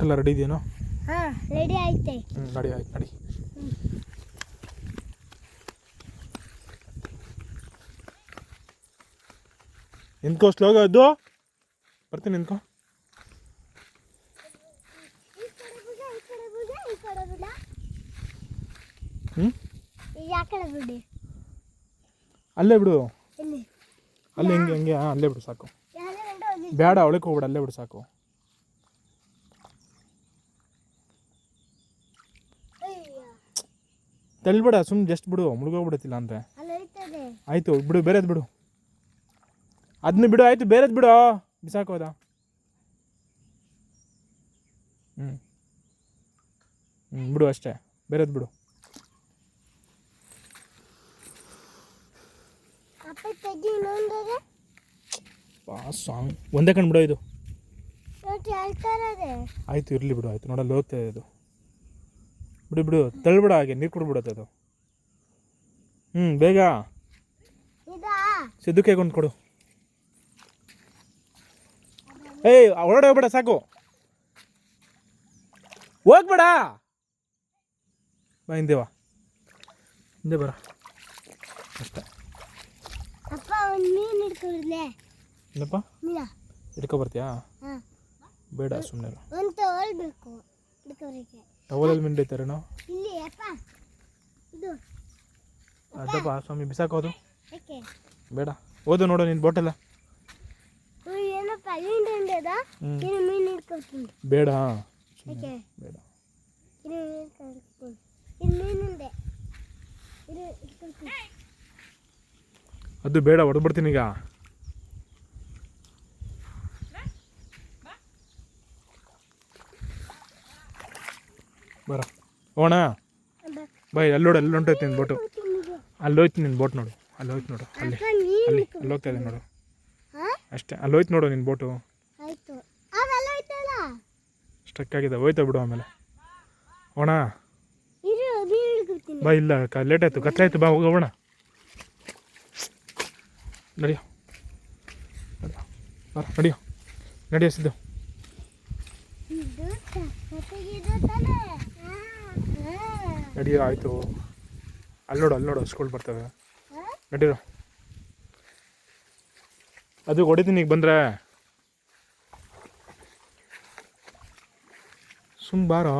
ಎಲ್ಲ ರೆಡಿ ಇದೆಯೇನೋ? ಹಾಂ ರೆಡಿ ಆಯ್ತೆ. ರೆಡಿ ಆಯ್ತು ನಡಿ. ನಿಂತ್ಕೋ ಸ್ಲೋಗ ಅದು ಬರ್ತೀನಿ ನಿಂತ್ಕೋ. ಅಲ್ಲೇ ಬಿಡು, ಅಲ್ಲೇ ಹಿಂಗೆ ಹಿಂಗೆ. ಹಾಂ ಅಲ್ಲೇ ಬಿಡು ಸಾಕು. ಬೇಡ ಅವಳಕ್ಕೆ ಹೋಗ್ಬಿಡು, ಅಲ್ಲೇ ಬಿಡು ಸಾಕು. ತಳ್ಬೇಡ, ಸುಮ್ಮನೆ ಜಸ್ಟ್ ಬಿಡು, ಮುಳುಗೋಗ್ಬಿಡತ್ತಿಲ್ಲ ಅಂದರೆ. ಆಯಿತು ಬಿಡು, ಬೇರೆದು ಬಿಡು, ಅದನ್ನ ಬಿಡು. ಆಯಿತು ಬೇರೆದು ಬಿಡು, ಬಿಸಾಕೋದ. ಬಿಡು ಅಷ್ಟೇ, ಬೇರೆದು ಬಿಡು. ಸಾಂಗ್ ಒಂದೇ ಕಣ್ ಬಿಡು ಇದು. ಆಯಿತು ಇರಲಿ ಬಿಡು, ಆಯಿತು ನೋಡಲ್ಲ ಹೋಗ್ತಾ ಇದು. ಬಿಡು ಬಿಡು, ತಳ್ಬಿಡ, ಹಾಗೆ ನೀರು ಕುಡ್ಬಿಡತ್ತೆ ಅದು. ಬೇಗ ಸಿದ್ದಕ್ಕೆ ಕೊಂಡು ಕೊಡು. ಏಯ್ ಹೊರಡೆ ಹೋಗ್ಬೇಡ ಸಾಕು, ಹೋಗ್ಬೇಡ. ಬಾ ಹಿಂದೆ ಬಾ, ಹಿಂದೆ ಬರ ಅಷ್ಟೇ. ಏನಪ್ಪ ಹಿಡ್ಕೊ ಬರ್ತೀಯಾ? ಬೇಡ ಸುಮ್ಮನೆ. ಟವಲಲ್ಲಿ ಮಿಂಡೈತಾರೇನೋ? ಅದಪ್ಪ ಸ್ವಾಮಿ ಬಿಸಾಕೋದು ಬೇಡ. ಓದು ನೋಡು ನಿನ್ನ ಬೋಟೆಲ್ಲ. ಬೇಡ ಬೇಡ, ಅದು ಬೇಡ, ಹೊಡೆದ್ಬಿಡ್ತೀನಿ ಈಗ. ಬರ ಹೋಣ ಬಾಯ್. ಅಲ್ಲೋಡು, ಅಲ್ಲಿ ಹೊಂಟೋಯ್ತು ನಿನ್ನ ಬೋಟು. ಅಲ್ಲಿ ಹೋಯ್ತು ನಿನ್ನ ಬೋಟ್ ನೋಡು, ಅಲ್ಲಿ ಹೋಯ್ತು ನೋಡು. ಅಲ್ಲಿ ಅಲ್ಲಿ ಅಲ್ಲಿ ಹೋಗ್ತಾ ಇದೆ ನೋಡು ಅಷ್ಟೇ. ಅಲ್ಲಿ ಹೋಯ್ತು ನೋಡು ನಿನ್ನ ಬೋಟು. ಸ್ಟಕ್ ಆಗಿದೆ, ಹೋಯ್ತಾ ಬಿಡು ಆಮೇಲೆ. ಹೋಣ ಬಾ. ಇಲ್ಲ ಲೇಟ್ ಆಯಿತು, ಕತ್ಲಾಯ್ತು, ಬಾ ಹೋಗೋಣ. ನಡಿಯೋ ಬರ, ನಡಿಯೋ ನಡಿಯೋ ಸಿದ್ದು. ನಡಿಯೋ ಆಯಿತು. ಅಲ್ಲಿ ನೋಡು, ಅಲ್ಲಿ ನೋಡು ಸ್ಕೂಲ್ ಬರ್ತವೆ. ನಡೀರೋ, ಅದು ಹೊಡಿತೀನಿ ಈಗ ಬಂದರೆ. ಸುಮ್ಮ ಬಾರೋ.